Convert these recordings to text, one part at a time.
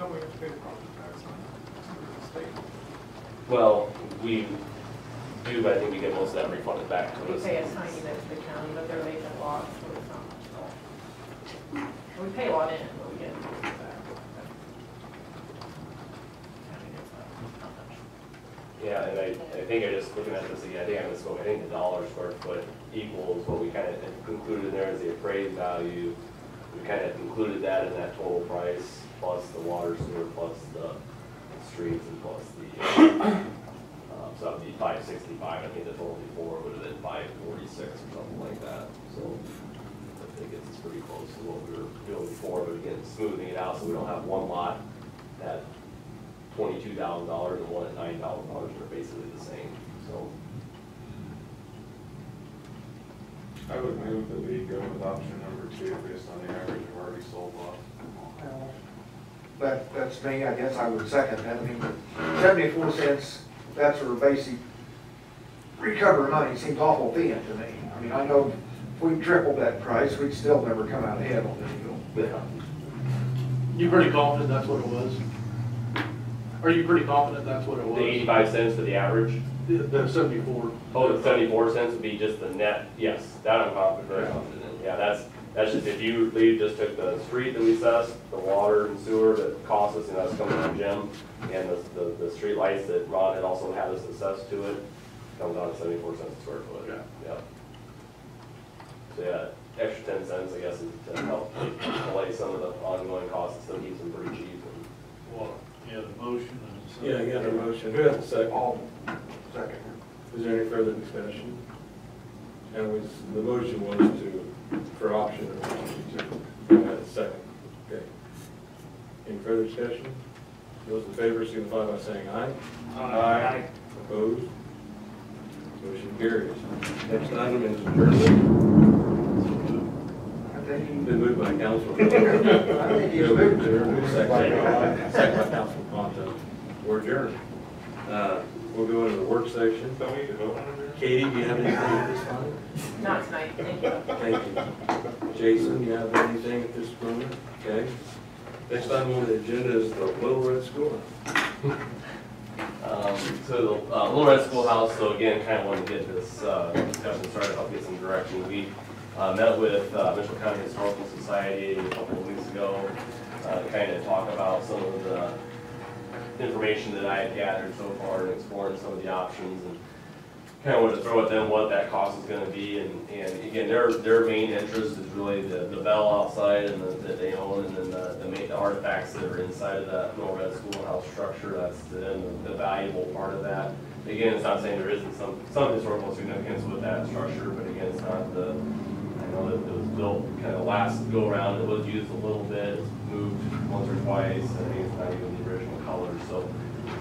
don't we have to pay the property tax on the state? Well, we do, but I think we get most of that refunded back to We us. pay a tiny bit to the county, but they're making a lot, so it's not much at all. We pay a lot in, but we get most of it back. County gets not much. Yeah, and I think I just looking at this again, I think I'm just going, I think the dollar square foot equals what we kind of included in there as the appraised value. We kind of included that in that total price, plus the water sewer, plus the streets, and plus the, so that would be 565. I think the total before would have been 546 or something like that. So I think it's pretty close to what we were doing before, but again, smoothing it out so we don't have one lot at $22,000 and one at $9,000. They're basically the same. So I would move that we go with option number 2 based on the average of already sold lots. That's me, I guess I would second that. I mean, 74 cents, that's our basic recovery money, seems awful thin to me. I mean, I know if we tripled that price, we'd still never come out ahead on this deal. yeah. You pretty confident that's what it was? Are you pretty confident that's what it was? The 85 cents for the average. The 74. Oh, the 74 cents would be just the net. Yes, that I'm confident, very confident in. Yeah, that's just if you just took the street that we assessed, the water and sewer that cost us, and that's coming from Jim, and the street lights that Ron had also had us assessed to it, comes out at 74 cents a square foot. Yeah. Yeah. So yeah, extra 10 cents, I guess, is to help delay some of the ongoing costs and still keep them pretty cheap. Well, you have a motion and a second. Yeah, I got a motion. Who has a second? All second. Is there any further discussion? And was, the motion was for option or option 2. Who has a second? Okay. Any further discussion? Those in favor signify by saying aye. Aye. Opposed? Motion carries. Next item is adjournment. I think you- Been moved by Council. I think he's moved to. Second by Council Conto. We're adjourned. We'll go into the work section. Don't we need to vote on it? Katie, do you have anything at this time? Not tonight, thank you. Thank you. Jason, you have anything at this moment? Okay. Next item on the agenda is the Little Red School. So the Little Red Schoolhouse, so again, kind of wanted to get this discussion started, help get some direction. We met with Mitchell County Historical Society a couple of weeks ago, kind of talk about some of the information that I had gathered so far and exploring some of the options, and kind of wanted to throw at them what that cost is going to be. And again, their main interest is really the bell outside and that they own, and then the artifacts that are inside of that Little Red Schoolhouse structure. That's the valuable part of that. Again, it's not saying there isn't some historical significance with that structure, but again, it's not the, I know that it was built kind of last go around. It was used a little bit, it's moved once or twice. I think it's not even the original color. So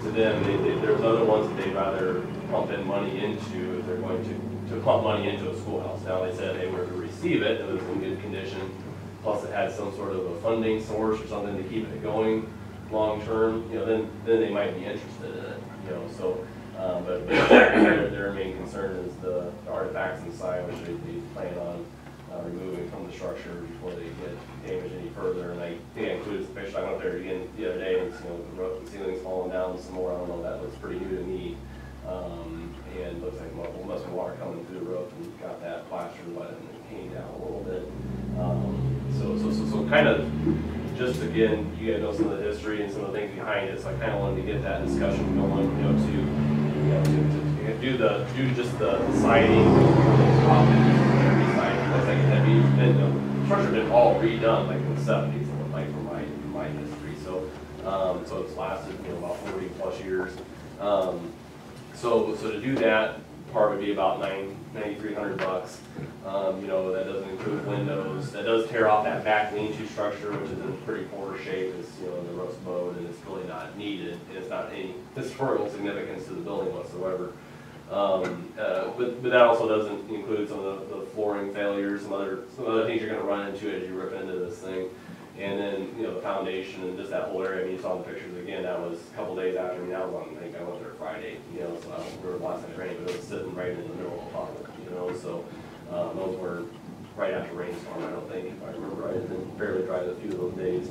to them, there's other ones that they'd rather pump in money into if they're going to pump money into a schoolhouse. Now they said they were to receive it, it was in good condition, plus it had some sort of a funding source or something to keep it going long term, then they might be interested in it, so but their main concern is the artifacts inside, which they plan on removing from the structure before they get damaged any further. And I think I included some pictures. I went there again the other day, and the roof and ceiling's falling down some more. I don't know, that looks pretty new to me. And looks like must be water coming through the roof and got that plastered wet and it came down a little bit. So kind of just again, you guys know some of the history and some of the things behind it. So I kind of wanted to get that discussion going, to do just the siding, looks like it had been, the structure had been all redone like in the 70s, it looked like from my history. So it's lasted about 40 plus years. So to do that, part would be about $9,300. That doesn't include windows. That does tear off that back lean-to structure, which is in pretty poor shape. It's in the rust mode, and it's really not needed. It's not any historical significance to the building whatsoever. But that also doesn't include some of the flooring failures, some other things you're going to run into as you rip into this thing. And then, the foundation and just that whole area. I mean, you saw the pictures again. That was a couple days after. I think I went there Friday. So I don't remember last time it rained, but it was sitting right in the middle of the puddle. So those were right after rainstorm. I don't think, if I remember right, it's been fairly dry a few of those days.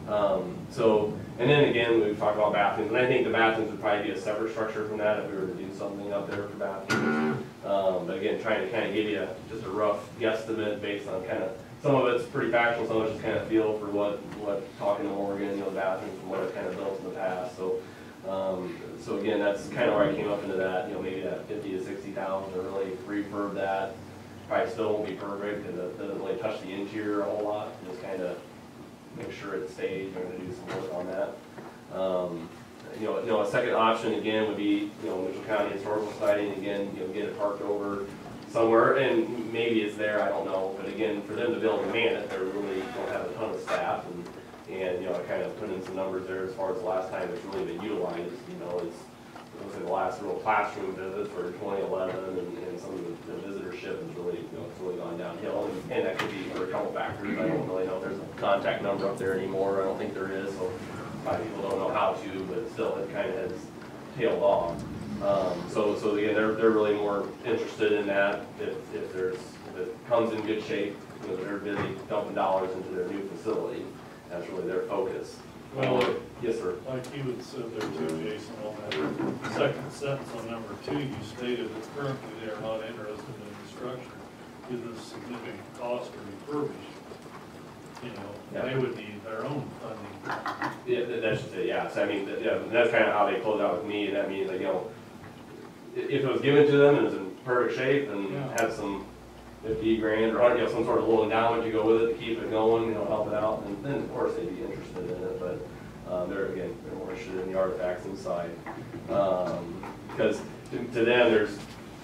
So, and then again, we've talked about bathrooms, and I think the bathrooms would probably be a separate structure from that if we were to do something up there for bathrooms. But again, trying to kind of give you just a rough guesstimate based on kind of, some of it's pretty factual, some of it's just kind of feel for what talking to Morgan, you know, the bathrooms and what it's kind of built in the past, so. So again, that's kind of where I came up into that, you know, maybe that 50 to 60,000 to really refurb that. Probably still won't be perfect because it doesn't really touch the interior a whole lot, just kind of make sure it stays. We're going to do some work on that. You know, a second option again would be, you know, Mitchell County Historical Society, and again, you know, get it parked over somewhere, and maybe it's there, I don't know. But again, for them to be able to man it, they really don't have a ton of staff, and you know, I kind of put in some numbers there as far as the last time it's really been utilized. You know, it's looks like the last real classroom visits were 2011, and some of the visitorship has really, you know, it's really gone downhill, and that could be for a couple factors. I don't really know if there's a contact number up there anymore. I don't think there is, so a lot of people don't know how to, but still, it kind of has tailed off. So again, they're really more interested in that if it comes in good shape. You know, they're busy dumping dollars into their new facility. That's really their focus. Well, yes, sir. like you had said there too, Jason, on that second sentence on number 2, you stated that currently they are not interested in the structure due to the significant cost to refurbish. You know, Yeah. they would need their own funding. Yeah, that's just it, yeah. So I mean, yeah, that's kind of how they close out with me, and that means, like, you know, if it was given to them and it was in perfect shape and Yeah. had some 50 grand or 100, you know, some sort of little endowment to go with it to keep it going, you know, help it out, and then of course they'd be interested in it, but they're more interested in the artifacts inside. Because to them, there's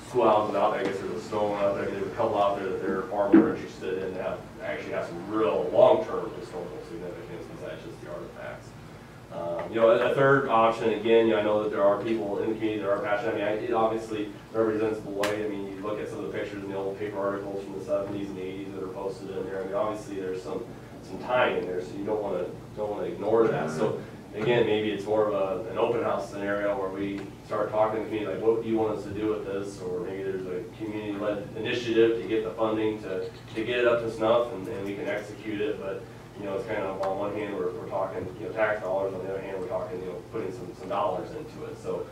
schoolhouses out there, I guess there's a stone out there, there's a couple out there that they're far more interested in, that actually have some real long-term historical significance besides just the artifacts. You know, a third option, again, you know, I know that there are people in the community that are passionate. I mean, it obviously represents Beloit. I mean, you look at some of the pictures in the old paper articles from the 70s and 80s that are posted in there. I mean, obviously there's some time in there, so you don't want to ignore that. So again, maybe it's more of an open house scenario where we start talking to the community, like, what do you want us to do with this? Or maybe there's a community-led initiative to get the funding to get it up to snuff, and we can execute it. But you know, it's kind of on one hand we're talking, you know, tax dollars, on the other hand we're talking, you know, putting some dollars into it. So,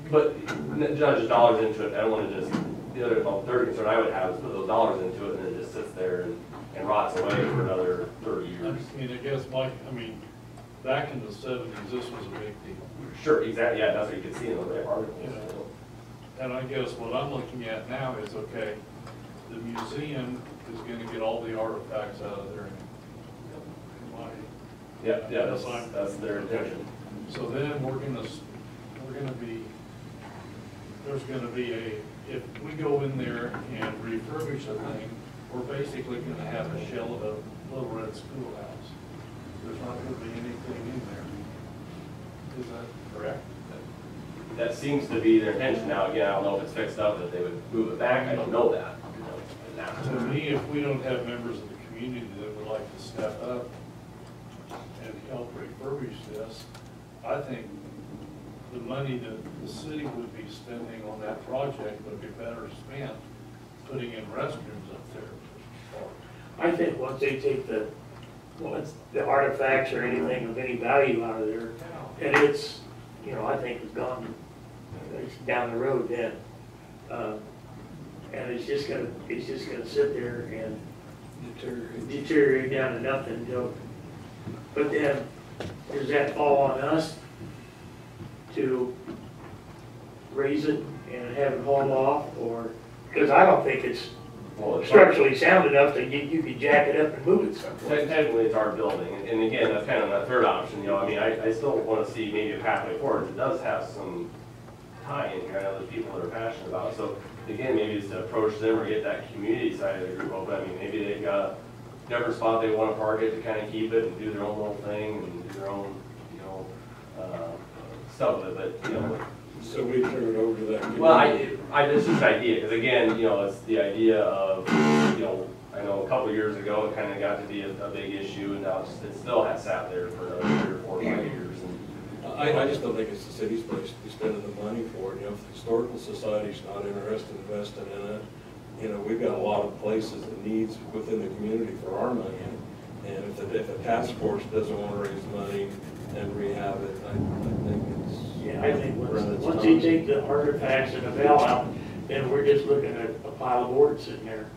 but not just dollars into it. I don't want to just, the other third concern I would have is put those dollars into it and it just sits there and rots away for another 30 years. I mean, I guess, Mike, I mean, back in the 70s, this was a big deal. Sure, exactly. Yeah, that's what you can see in the articles. You know, and I guess what I'm looking at now is, okay, the museum is going to get all the artifacts out of there. Yeah, Yes, that's their intention. So then there's gonna be if we go in there and refurbish the thing, we're basically gonna have a shell of a Little Red Schoolhouse. There's not gonna be anything in there. Is that correct? That seems to be their intention. Now, again, I don't know if it's fixed up, that they would move it back. I don't know that. To me, if we don't have members of the community that would like to step up and help refurbish this, I think the money that the city would be spending on that project would be better spent putting in restrooms up there. I think once they take the artifacts or anything of any value out of there, and it's, you know, I think it's gone, it's down the road then. And it's just gonna sit there and deteriorate down to nothing, you know. But then, does that fall on us to raise it and have it hauled off, or, because I don't think it's structurally sound enough that you could jack it up and move it somewhere. Technically, it's our building, and again, that's kind of that third option, you know, I mean, I still want to see maybe a pathway forward. It does have some tie in here, I know there's people that are passionate about it, so again, maybe it's to approach them or get that community side of the group open. I mean, maybe they've got a different spot they want to park it to kind of keep it and do their own little thing and do their own, you know, stuff with it, but, you know. So we turn it over to that committee? Well, it's just an idea, because again, you know, it's the idea of, you know, I know a couple of years ago, it kind of got to be a big issue, and now it still has sat there for another 3 or 4 or 5 years. And I just don't think it's the city's place to be spending the money for it. You know, if the Historical Society's not interested in investing in it, you know, we've got a lot of places and needs within the community for our money. And if a task force doesn't want to raise money and rehab it, I think it's. Yeah, I think run its once you time. take the artifacts and the bell out, then we're just looking at a pile of boards sitting there.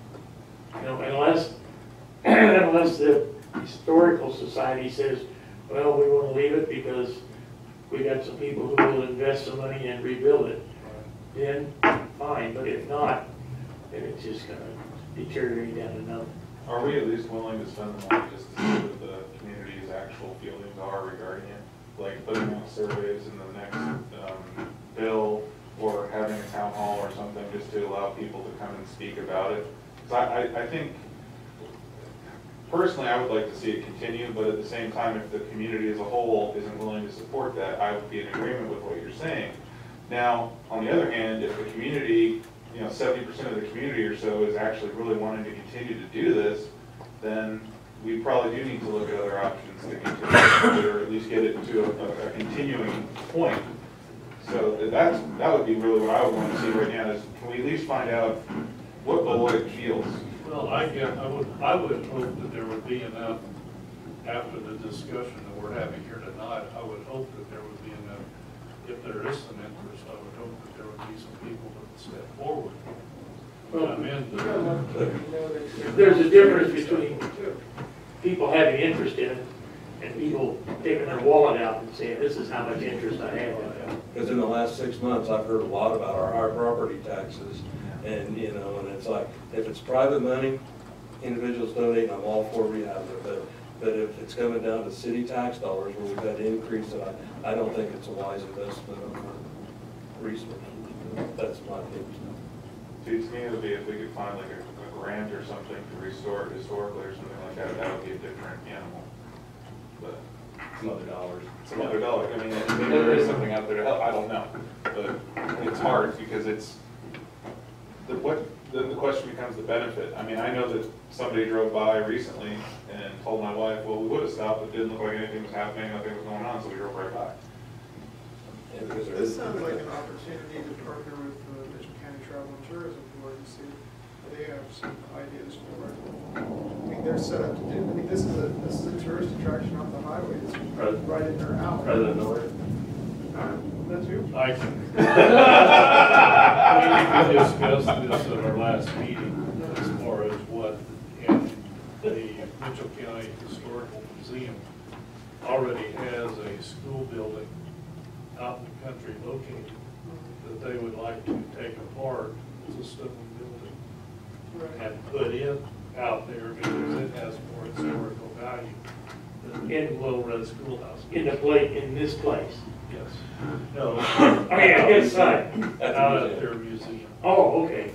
You know, unless the historical society says, well, we want to leave it because we got some people who will invest some money and rebuild it, then fine, but if not, then it's just gonna deteriorate down to nothing. Are we at least willing to spend the money just to see what the community's actual feelings are regarding it? Like putting out surveys in the next bill, or having a town hall or something, just to allow people to come and speak about it? Because I think, personally, I would like to see it continue, but at the same time, if the community as a whole isn't willing to support that, I would be in agreement with what you're saying. Now, on the other hand, if the community, 70% of the community or so is actually really wanting to continue to do this, then we probably do need to look at other options to continue, or at least get it to a continuing point. So that would be really what I would want to see right now, is can we at least find out what Beloit feels? Well, I would hope that there would be enough, after the discussion that we're having here tonight, I would hope that there would be enough, if there is some interest, I would hope that there would be some people that would step forward. Come in. There's a difference between people having interest in it and people taking their wallet out and saying, this is how much interest I have in it. Because in the last 6 months, I've heard a lot about our high property taxes. And, and it's like, if it's private money, individuals donate, I'm all for rehab. But if it's coming down to city tax dollars where we've got to increase it, I don't think it's a wise investment of our resources. That's my opinion. See, to me, it would be if we could find like a grant or something to restore it historically or something like that, that would be a different animal. But Some other dollars. some other dollar, I mean, maybe there is something out there to help, I don't know. But it's hard because it's, then the question becomes the benefit. I mean, I know that somebody drove by recently and told my wife, well, we would have stopped, it didn't look like anything was happening, nothing was going on, so we drove right by. And because there This is. sounds like an opportunity to partner with the Mitchell County Travel and Tourism Board and see if they have some ideas for it. I mean, they're set up to do, I mean, this is a tourist attraction off the highway, it's right in their alley. President Miller? That's you. We discussed this at our last meeting, as far as what, and the Mitchell County Historical Museum already has a school building out in the country located that they would like to take apart as a stone building and put it out there because it has more historical value than the Little Red Schoolhouse. In this place. Yes. No. I mean, inside. Out at their museum. Oh, okay.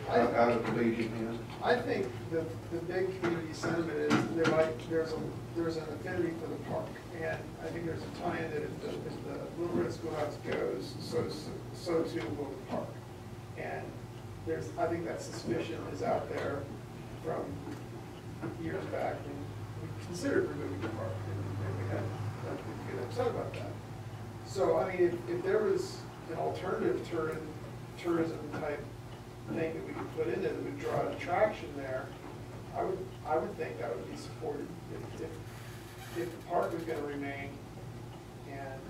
Out of the Legion, I think the big community sentiment is there's an affinity for the park, and I think there's a tie-in that if the Little Red Schoolhouse goes, so too will the park. And I think that suspicion is out there from years back when we considered removing the park, and we had we get upset about that. So I mean, if there was an alternative tourism type thing that we could put in there that would draw an attraction there, I would think that would be supported. If the park was gonna remain and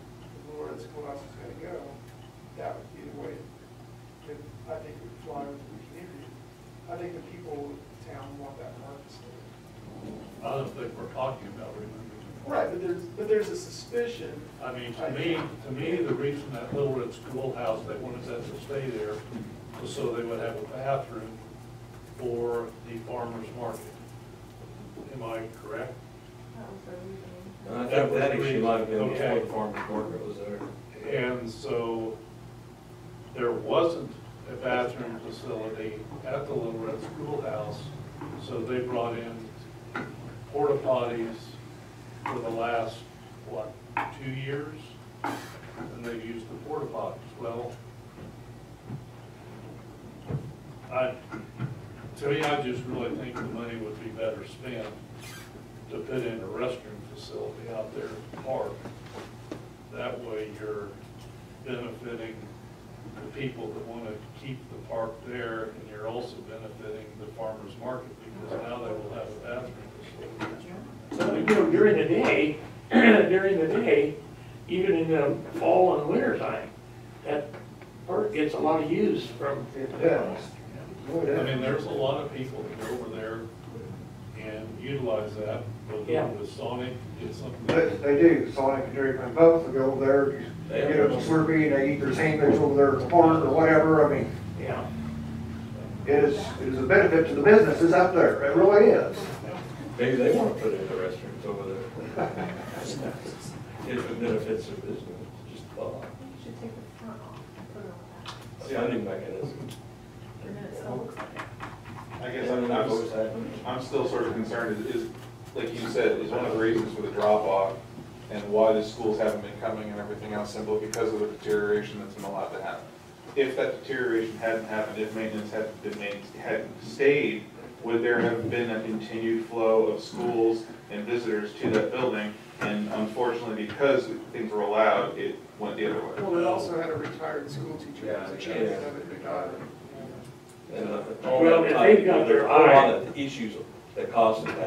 the Little Red Schoolhouse was gonna go, that would be the way that I think it would fly with the community. I think the people of the town want that park to stay. I don't think we're talking about removing the park. Right, but there's a suspicion. I mean, to me, the reason that Little Red Schoolhouse, they wanted that to stay there was so they would have a bathroom for the farmer's market. Am I correct? I think that issue might have been before the farmer's market was there. And so there wasn't a bathroom facility at the Little Red Schoolhouse, so they brought in porta potties for the last, 2 years? And they've used the porta potties. Well, to me, I just really think the money would be better spent to put in a restroom facility out there in the park. That way you're benefiting the people that want to keep the park there, and you're also benefiting the farmer's market because now they will have a bathroom facility. during the day, even in the fall and winter time, that park gets a lot of use from, It does. I mean, there's a lot of people that go over there and utilize that, they'll Yeah. go to Sonic, get something. They do, Sonic and Dairy Queen both, they go over there, they get a Slurpee, and they eat their sandwich over there at the park or whatever, I mean, yeah. it is a benefit to the businesses out there, it really is. Maybe they want to put in the restrooms over there. If it benefits their business, just thought, You should take the front off and put it on that, a funding mechanism. and then it still looks like it. I guess I'm still sort of concerned is, like you said, is one of the reasons for the drop off and why the schools haven't been coming and everything else simply because of the deterioration that's been allowed to happen. If that deterioration hadn't happened, if maintenance hadn't stayed, would there have been a continued flow of schools and visitors to that building? And unfortunately, because things were allowed, it went the other way. Well, it also had a retired school teacher Yeah, position yeah. of it that got it. And Well, if they've got their a whole lot eye- of issues that cause it to happen.